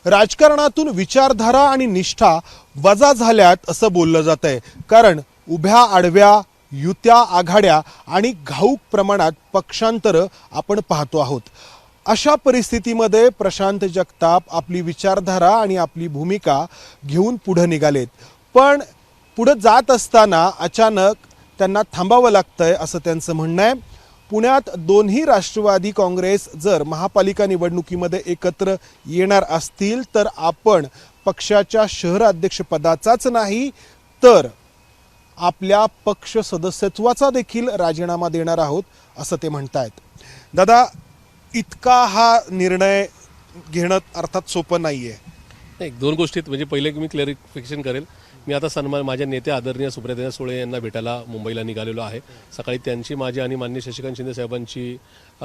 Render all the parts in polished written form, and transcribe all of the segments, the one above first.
राजकारणातून विचारधारा आणि निष्ठा वजा झाल्यात असं बोललं जात आहे। कारण उभ्या आडव्या युत्या आघाड्या आणि घाऊक प्रमाणात पक्षांतर आपण पाहतो आहोत। अशा परिस्थितीमध्ये प्रशांत जगताप आपली विचारधारा आणि आपली भूमिका घेऊन पुढे निघालेत, पण पुढे जात असताना अचानक त्यांना थांबावं लागतंय असं त्यांचं म्हणणं आहे। पुण्यात दोन्ही राष्ट्रवादी काँग्रेस जर महापालिका निवडणुकीमध्ये एकत्र येणार असतील तर आपण पक्षाच्या शहराध्यक्षपदाचाच नाही तर आपल्या पक्ष सदस्यत्वाचा देखील राजीनामा देणार आहोत असं ते म्हणतायत। दादा, इतका हा निर्णय घेणं अर्थात सोपं नाहीये। नाही, दोन गोष्टीत म्हणजे पहिले मी क्लॅरिफिकेशन करेल। मी आता सन्मान माझ्या नेते आदरणीय सुप्रियाताई सुळे यांना भेटायला मुंबईला निघालेलो आहे। सकाळी त्यांची माझी आणि माननीय शशिकांत शिंदे साहेबांची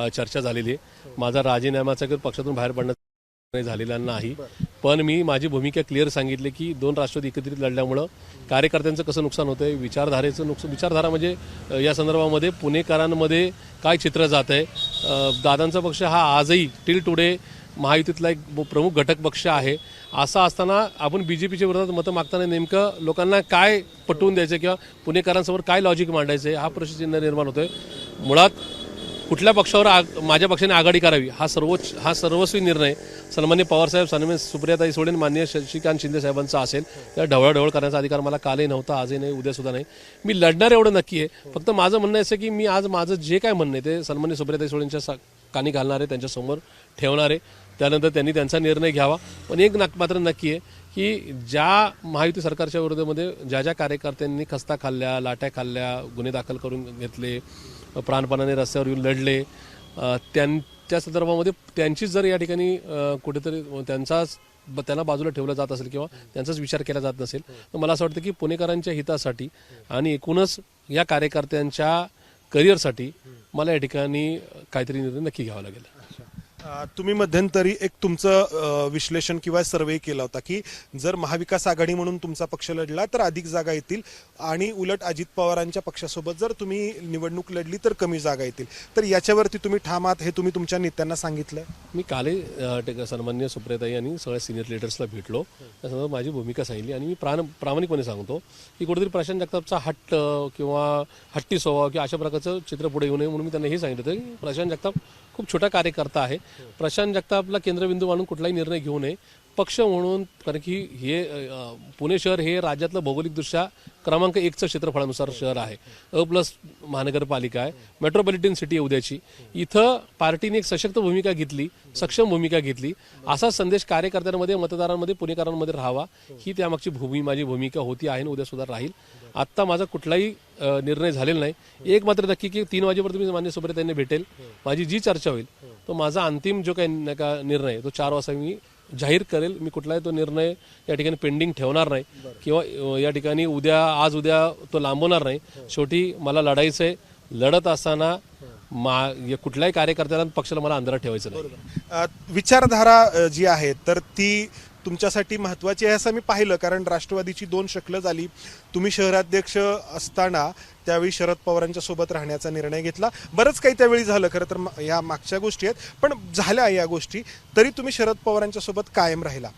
चर्चा झालेली आहे। माझा राजीनाम्याचा किंवा पक्षातून बाहेर पडण्याचा झालेला नाही, पण मी माझी भूमिका क्लिअर सांगितली की दोन राष्ट्रवादी एकत्रित लढल्यामुळं कार्यकर्त्यांचं कसं नुकसान होतंय, विचारधारेचं नुकसान, विचारधारा म्हणजे या संदर्भामध्ये पुणेकरांमध्ये काय चित्र जात आहे। दादांचा पक्ष हा आजही टिल टुडे महायुतीतला एक प्रमुख घटक पक्ष आहे। असं असताना आपण बीजेपीच्या विरोधात मतं मागताना नेमकं लोकांना काय पटवून द्यायचं किंवा पुणेकरांसमोर काय लॉजिक मांडायचं हा प्रश्नचिन्ह निर्माण होतोय। मुळात कुठल्या पक्षावर माझ्या पक्षाने आघाडी करावी हा सर्वस्वी निर्णय सन्मान्य पवारसाहेब, सन्मान्य सुप्रियाताई सुळे, माननीय शशिकांत शिंदे साहेबांचा असेल। त्या ढवळाढवळ करण्याचा अधिकार मला कालही नव्हता, आजही नाही, उद्यासुद्धा नाही। मी लढणार एवढं नक्की आहे। फक्त माझं म्हणणं असं की मी आज माझं जे काय म्हणणं आहे ते सन्मान्य सुप्रियाताई सुळेंच्या कानी घालणार आहे, त्यांच्यासमोर ठेवणार आहे। त्यानंतर त्यांनी त्यांचा निर्णय घ्यावा। पण एक मात्र नक्की आहे की ज्या महायुती सरकारच्या विरोधामध्ये ज्या ज्या कार्यकर्त्यांनी खस्ता खाल्ल्या, लाट्या खाल्ल्या, गुन्हे दाखल करून घेतले, प्राणपणाने रस्त्यावर येऊन लढले, त्यांच्या संदर्भामध्ये त्यांचीच जर या ठिकाणी कुठेतरी त्यांना बाजूला ठेवलं जात असेल किंवा त्यांचाच विचार केला जात नसेल तर मला असं वाटतं की पुणेकरांच्या हितासाठी आणि एकूणच या कार्यकर्त्यांच्या करिअरसाठी मला या ठिकाणी काहीतरी निर्णय नक्की घ्यावा लागेल। तुम्ही मध्यंतरी एक तुमचं विश्लेषण किंवा सर्वे केला होता की जर महाविकास आघाडी म्हणून तुमचा पक्ष लढला तर अधिक जागा येतील आणि उलट अजित पवारांच्या पक्षासोबत जर तुम्ही निवडणूक लढली तर कमी जागा येतील, तर याच्यावरती तुम्ही ठाम आहात हे तुम्ही तुमच्या नेत्यांना सांगितलं? मी कालही सन्मान्य सुप्रियाताई आणि सगळ्या सिनियर लीडर्सला भेटलो, त्यासंदर्भात माझी भूमिका सांगितली आणि मी प्रामाणिकपणे सांगतो की कुठेतरी प्रशांत जगतापचा हट्ट किंवा हट्टी स्वभाव किंवा अशा प्रकारचं चित्र पुढे येऊ नये म्हणून मी त्यांना हे सांगितलं होतं की प्रशांत जगताप खूप छोटा कार्यकर्ता आहे। प्रशांत जगतापला केंद्रबिंदू मानून कुठलाही निर्णय घेऊ नये पक्ष म्हणून, कारण की हे पुणे शहर हे राज्यातलं भौगोलिकदृष्ट्या क्रमांक 1चं क्षेत्रफळानुसार शहर आहे। अ+ महानगरपालिका आहे, मेट्रोपॉलिटन सिटी आहे उद्याची। इथं पार्टीने एक सशक्त भूमिका घेतली, सक्षम भूमिका घेतली, असा संदेश कार्यकर्त्यांमध्ये, मतदारांमध्ये, पुणेकरांमध्ये राहावा ही त्यामागची माझी भूमिका होती, आहे आणि उद्या सुद्धा राहील। आत्ता माझा कुठलाही निर्णय झालेला नाही। एक मात्र नक्की की 3 वाजेपर्यंत मी मान्य सुप्रियाताईंना भेटेल, माझी जी चर्चा होईल तो माझा अंतिम जो काही निर्णय तो 4 वाजता मी जाहीर करेल। मी कुठलाही तो निर्णय या ठिकाणी पेंडिंग ठेवणार नाही किंवा या ठिकाणी आज उद्या तो लांबवणार नाही। शेवटी मला लढायचंय, लढत असताना कुठल्याही कार्यकर्त्याला पक्षाला मला अंधारात ठेवायचं नाही। विचारधारा जी आहे तर ती तुमच्यासाठी महत्त्वाची आहे असं मी पाहिलं, कारण राष्ट्रवादीची 2 शक्ल झाली। तुम्ही शहराध्यक्ष असताना त्यावेळी शरद पवारांच्या सोबत राहण्याचा निर्णय घेतला, बरंच काही त्यावेळी झालं, खरं तर या मागच्या गोष्टी आहेत, पण झाल्या या गोष्टी, तरी तुम्ही शरद पवारांच्या सोबत कायम राहिला।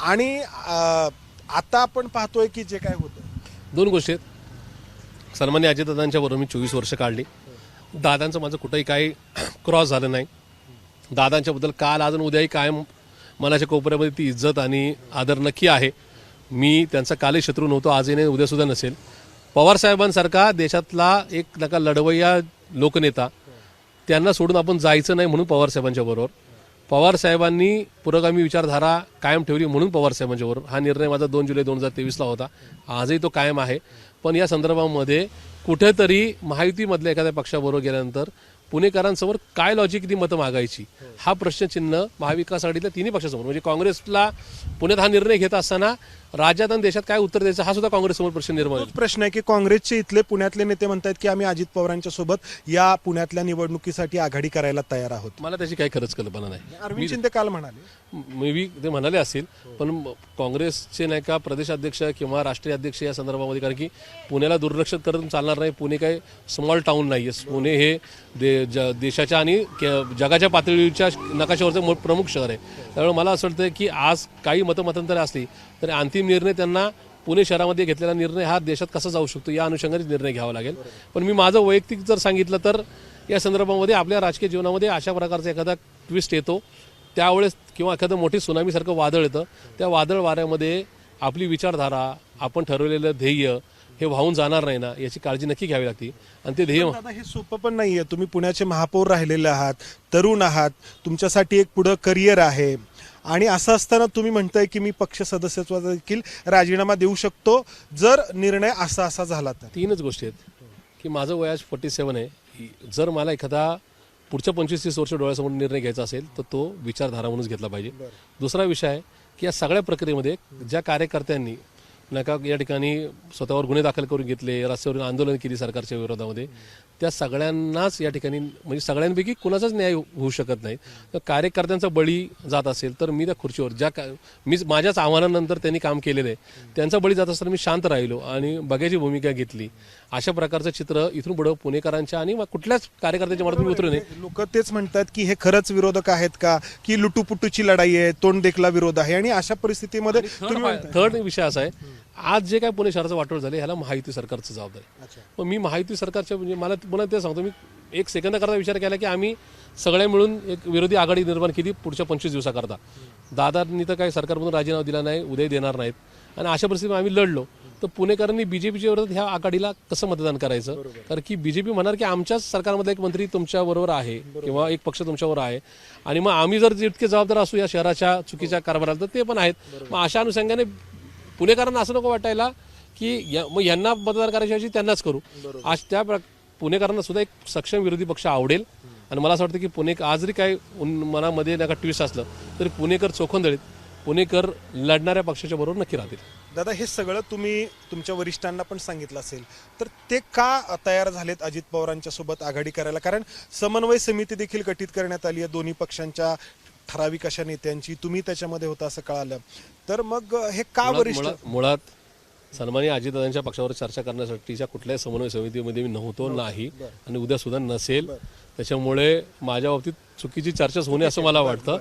आणि आता आपण पाहतोय की जे काय होतं 2 गोष्टी आहेत। सन्मान्य अजितदादांच्या बरोबर मी 24 वर्ष काढली। दादांचं माझं कुठंही काही क्रॉस झालं नाही। दादांच्या बद्दल काल आज आणि उद्याही कायम मनाच्या कोपऱ्यामध्ये ती इज्जत आणि आदर नक्की आहे। मी त्यांचा कालही शत्रू नव्हतो, आजही नाही, उद्यासुद्धा नसेल। पवारसाहेबांसारखा देशातला एक लढवय्या लोकनेता, त्यांना सोडून आपण जायचं नाही म्हणून पवारसाहेबांच्या बरोबर, पवारसाहेबांनी पुरोगामी विचारधारा कायम ठेवली म्हणून पवारसाहेबांच्या बरोबर हा निर्णय माझा 2 जुलै 2023ला होता, आजही तो कायम आहे। पण या संदर्भामध्ये कुठेतरी महायुतीमधल्या एखाद्या पक्षाबरोबर गेल्यानंतर पुणेकरांसमोर काय लॉजिकनी मतं मागायची हा प्रश्नचिन्ह महाविकास आघाडीतल्या 3 पक्षासमोर, म्हणजे काँग्रेसला पुण्यात हा निर्णय घेत असताना राज्यात आणि देशात काय उत्तर द्यायचं हा सुद्धा काँग्रेससमोर प्रश्न निर्माण तोच प्रश्न आहे की काँग्रेसचे इथले पुण्यातले नेते म्हणतात की आम्ही अजित पवारांच्या सोबत या पुण्यातल्या निवडणुकीसाठी आघाडी करायला तयार आहोत. मला त्याची काही खरंच कल्पना नाही. अरविंद शिंदे काल म्हणाले, मे बी ते म्हणाले असतील, पण काँग्रेसचे नाही का प्रदेशाध्यक्ष किंवा राष्ट्रीय अध्यक्ष या संदर्भामध्ये, कारण की पुण्याला दुर्लक्ष करून चालणार नाही. पुणे काही स्मॉल टाउन नाही आहे. पुणे हे देशाच्या आणि जगाच्या पातळीच्या नकाशावरचं प्रमुख शहर आहे. त्यामुळे मला असं वाटतं की आज काही मतमतांतरे असली तरी अंतिम निर्णय त्यांना पुणे शहरामध्ये घेतलेला निर्णय हा देशात कसा जाऊ शकतो या अनुषंगाने निर्णय घ्यावा लागेल. पण मी माझं वैयक्तिक जर सांगितलं तर या संदर्भामध्ये आपल्या राजकीय जीवनामध्ये अशा प्रकारचा एखादा ट्विस्ट येतो त्यावेळेस, किंवा एखादं मोठी सुनामीसारखं वादळ येतं, त्या वादळ वाऱ्यामध्ये आपली विचारधारा, आपण ठरवलेलं ध्येय हे वाहून जाणार नाही ना, याची काळजी नक्की घ्यावी लागते. आणि ते ध्येय दादा हे सोपं पण नाहीये. तुम्ही पुण्याचे महापौर राहिलेले आहात, तरुण आहात, तुमच्यासाठी एक पुढं करिअर आहे आणि असं असताना तुम्ही म्हणताय की मी पक्ष सदस्यत्वाचा देखील राजीनामा देऊ शकतो जर निर्णय असा झाला तर. तीनच गोष्टी आहेत की माझं वय आज 47 आहे. जर मला एखादा पुढच्या 25-30 वर्ष डोळ्यासमोर निर्णय घ्यायचा असेल तर तो विचारधारा म्हणूनच घेतला पाहिजे. दुसरा विषय आहे की या सगळ्या प्रक्रियेमध्ये ज्या कार्यकर्त्यांनी नका या ठिकाणी स्वतःवर गुन्हे दाखल करून घेतले, रस्त्यावरून आंदोलन केली सरकारच्या विरोधामध्ये, त्या सगळ्यांनाच या ठिकाणी म्हणजे सगळ्यांपैकी कुणाचाच न्याय होऊ शकत नाही. तर कार्यकर्त्यांचा बळी जात असेल तर मी त्या खुर्चीवर मी माझ्याच आव्हानानंतर त्यांनी काम केलेलं आहे त्यांचा बळी जात असताना मी शांत राहिलो आणि बघायची भूमिका घेतली. अशा प्रकारचं चित्र इथून पुढे पुणेकरांच्या आणि कुठल्याच कार्यकर्त्याच्या मनातून उतरू नये. लोक तेच म्हणतात की हे खरंच विरोधक आहेत का, की लुटूपुटूची लढाई आहे, तोंड देखला विरोध आहे. आणि अशा परिस्थितीमध्ये थर्ड विषय असा आहे, आज जे काय पुणे शहराचं वाटोळ झालं ह्याला महायुती सरकारचं जबाबदार आहे. पण मी महायुती सरकारच्या म्हणजे मला पुन्हा ते सांगतो, मी एक सेकंदाकरता विचार केला की आम्ही सगळे मिळून एक विरोधी आघाडी निर्माण केली पुढच्या 25 दिवसाकरता. दादांनी तर काही सरकारमधून राजीनामा दिला नाही, उद्या देणार नाहीत, आणि अशा परिस्थितीत आम्ही लढलो. तर पुणेकरांनी बीजेपीच्या विरोधात ह्या आघाडीला कसं मतदान करायचं, कारण की बीजेपी म्हणणार की आमच्याच सरकारमधला एक मंत्री तुमच्या बरोबर आहे किंवा एक पक्ष तुमच्याबरोबर आहे, आणि मग आम्ही जर इतके जबाबदार असू या शहराच्या चुकीच्या कारभाराला तर ते पण आहेत. मग अशा अनुषंगाने पुणेकरांना असं नको वाटायला की मग यांना मतदान करायच्या ऐवजी त्यांनाच करू. आज त्या पुणेकरांना सुद्धा एक सक्षम विरोधी पक्ष आवडेल. आणि मला असं वाटतं की आज जरी काय मनामध्ये नका ट्विस्ट असलं तरी पुणेकर चोखंदळीत, पुणेकर लढणाऱ्या पक्षाच्या बरोबर नक्की राहतील. दादा हे सगळं तुम्ही तुमच्या वरिष्ठांना पण सांगितलं असेल, तर ते का तयार झालेत अजित पवारांच्या सोबत आघाडी करायला? कारण समन्वय समिती देखील गठीत करण्यात आली आहे दोन्ही पक्षांच्या ठराविक अशा नेत्यांची, तुम्ही त्याच्यामध्ये होता असं कळालं. तर मग हे का वरिष्ठ मुळात सन्माननीय अजितदादांच्या पक्षावर चर्चा करण्यासाठीच्या कुठल्याही समन्वय समितीमध्ये मी नव्हतो नाही आणि उद्या सुद्धा नसेल. त्याच्यामुळे माझ्या बाबतीत चुकीची चर्चाच होणे असं मला वाटतं.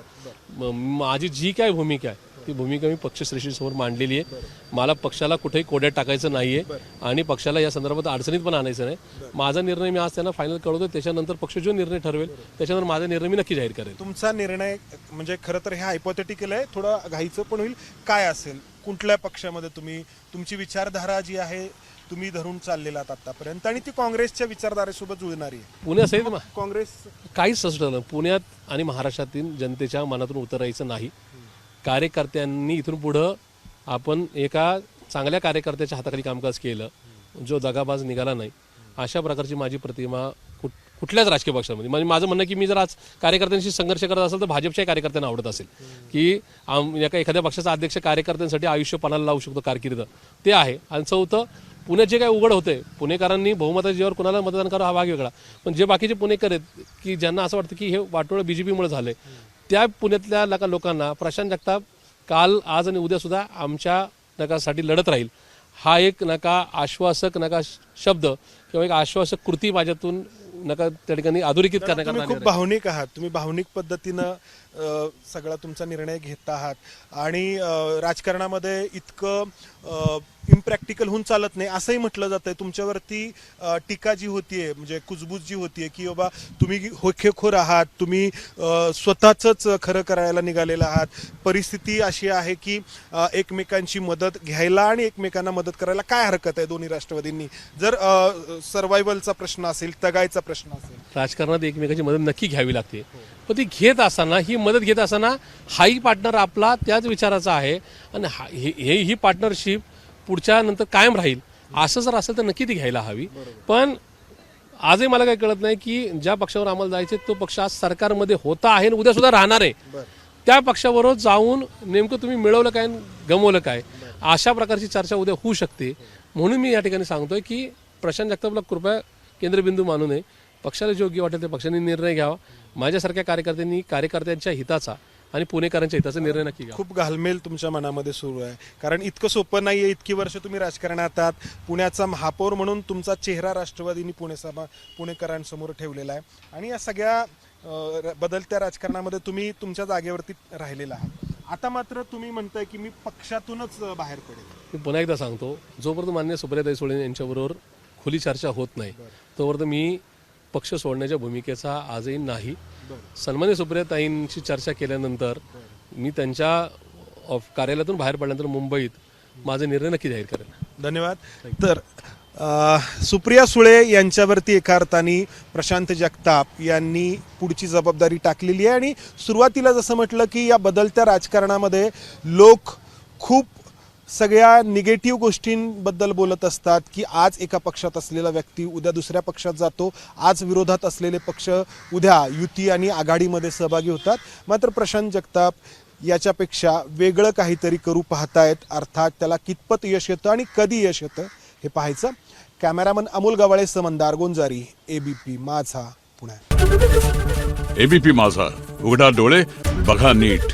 माझी जी काय भूमिका आहे ती भूमिका मी पक्षश्रेष्ठींसमोर मांडलेली आहे. मला पक्षाला कुठेही कोड्यात टाकायचं नाहीये आणि पक्षाला या संदर्भात अडचणीत पण आणायचं नाही. माझा निर्णय मी आज त्यांना फायनल कळवतो, त्याच्यानंतर पक्ष जो निर्णय ठरवेल त्याच्यानंतर माझा निर्णय मी नक्की जाहीर करेल. तुमचा निर्णय म्हणजे खरं तर हे हायपोथेटिकल आहे, थोडं घाईचं पण होईल. काय असेल, कुठल्या पक्षामध्ये तुम्ही तुमची विचारधारा जी आहे तुम्ही धरून चाललेला आतापर्यंत आणि ती काँग्रेसच्या विचारधारेसोबत जुळणारी आहे? पुण्यासहित काँग्रेस काहीच असं पुण्यात आणि महाराष्ट्रातील जनतेच्या मनातून उतरायचं नाही. कार्यकर्त्यांनी इथून पुढं आपण एका चांगल्या कार्यकर्त्याच्या हाताखाली कामकाज केलं, जो दगाबाज निघाला नाही, अशा प्रकारची माझी प्रतिमा कुठल्याच राजकीय पक्षामध्ये. म्हणजे माझं म्हणणं की मी जर आज कार्यकर्त्यांशी संघर्ष करत असेल तर भाजपच्या कार्यकर्त्यांना आवडत असेल की एखाद्या पक्षाचा अध्यक्ष कार्यकर्त्यांसाठी आयुष्य पणाला लावू शकतो कारकीर्द, ते आहे. आणि चौथं, पुण्यात जे काय उघड होते, पुणेकरांनी बहुमताच्या जीवावर कुणाला मतदान करावं हा भाग वेगळा, पण जे बाकीचे पुणेकर आहेत की ज्यांना असं वाटतं की हे वाटोळं बीजेपीमुळे झालंय, त्या पुण्यातल्या लोकांना प्रशांत जगताप काल, आज आणि उद्या सुद्धा आमच्या नकासाठी लढत राहील हा एक आश्वासक शब्द किंवा एक आश्वासक कृती माझ्यातून त्या ठिकाणी अधोरेखित करण्यात तुम्ही खूप भावनिक आहात. तुम्ही भावनिक पद्धतीनं सगळा तुमचा निर्णय घेत आहात आणि राजकारणामध्ये इतकं इम्प्रॅक्टिकल होऊन चालत नाही असंही म्हटलं जातंय. तुमच्यावरती टीका जी होतीये, म्हणजे कुजबूज जी होतीये की बाबा तुम्ही होखेखोर आहात, तुम्ही स्वतःच खरं करायला निघालेला आहात. परिस्थिती अशी आहे की एकमेकांची मदत घ्यायला आणि एकमेकांना मदत करायला काय हरकत आहे दोन्ही राष्ट्रवादींनी, जर सर्व्हायव्हलचा प्रश्न असेल, तगायचा प्रश्न असेल. राजकारणात एकमेकांची मदत नक्की घ्यावी लागते, पण ती घेत असताना, ही मदत घेत असताना हाही पार्टनर आपला त्याच विचाराचा आहे आणि ही पार्टनरशिप पुढच्या नंतर कायम राहील. असं जर असेल तर नक्की ती घ्यायला हवी. पण आजही मला काही कळत नाही की ज्या पक्षावर आम्हाला जायचे तो पक्ष आज सरकारमध्ये होता आहे आणि उद्या सुद्धा राहणार आहे, त्या पक्षाबरोबर जाऊन नेमकं तुम्ही मिळवलं काय, गमवलं काय, अशा प्रकारची चर्चा उद्या होऊ शकते. म्हणून मी या ठिकाणी सांगतोय की प्रशांत जगतापला कृपया केंद्रबिंदू मानू नये. पक्षाला जे योग्य वाटेल ते पक्षाने निर्णय घ्यावा. माझ्यासारख्या कार्यकर्त्यांनी कार्यकर्त्यांच्या हिताचा आणि पुणेकरांच्या हिताचा निर्णय नक्की घ्यावा. खूप घालमेल तुमच्या मनामध्ये सुरू आहे, कारण इतकं सोपं नाहीये. इतकी वर्ष तुम्ही राजकारणात आहात. पुण्याचा महापौर म्हणून तुमचा चेहरा राष्ट्रवादीने पुणेकरांसमोर ठेवलेला आहे आणि या सगळ्या बदलत्या राजकारणामध्ये तुम्ही तुमच्या जागेवरती राहिलेला आहात. आता मात्र तुम्ही म्हणताय की मी पक्षातूनच बाहेर पडेल. मी पुन्हा एकदा सांगतो, जोपर्यंत माननीय सुप्रियाताई सुळे यांच्याबरोबर खुली चर्चा होत नाही तोपर्यंत मी पक्ष सोडण्याच्या भूमिकेचा आजही नाही. सन्मान्य सुप्रियाताईंची चर्चा केल्यानंतर मी त्यांच्या कार्यालयातून बाहेर पडल्यानंतर मुंबईत माझा निर्णय नक्की जाहीर करेल. धन्यवाद. तर सुप्रिया सुळे यांच्यावरती एका अर्थाने प्रशांत जगताप यांनी पुढची जबाबदारी टाकलेली आहे आणि सुरुवातीला जसं म्हटलं की या बदलत्या राजकारणामध्ये लोक खूप सगळ्या निगेटिव्ह गोष्टींबद्दल बोलत असतात की आज एका पक्षात असलेला व्यक्ती उद्या दुसऱ्या पक्षात जातो, आज विरोधात असलेले पक्ष उद्या युती आणि आघाडीमध्ये सहभागी होतात. मात्र प्रशांत जगताप याच्यापेक्षा वेगळं काहीतरी करू पाहतायत. अर्थात त्याला कितपत यश येतं आणि कधी यश येतं हे पाहायचं. कॅमेरामन अमोल गवाळेसह मंदार गोंजारी, एबीपी माझा, पुणे. एबीपी माझा, उघडा डोळे बघा नीट.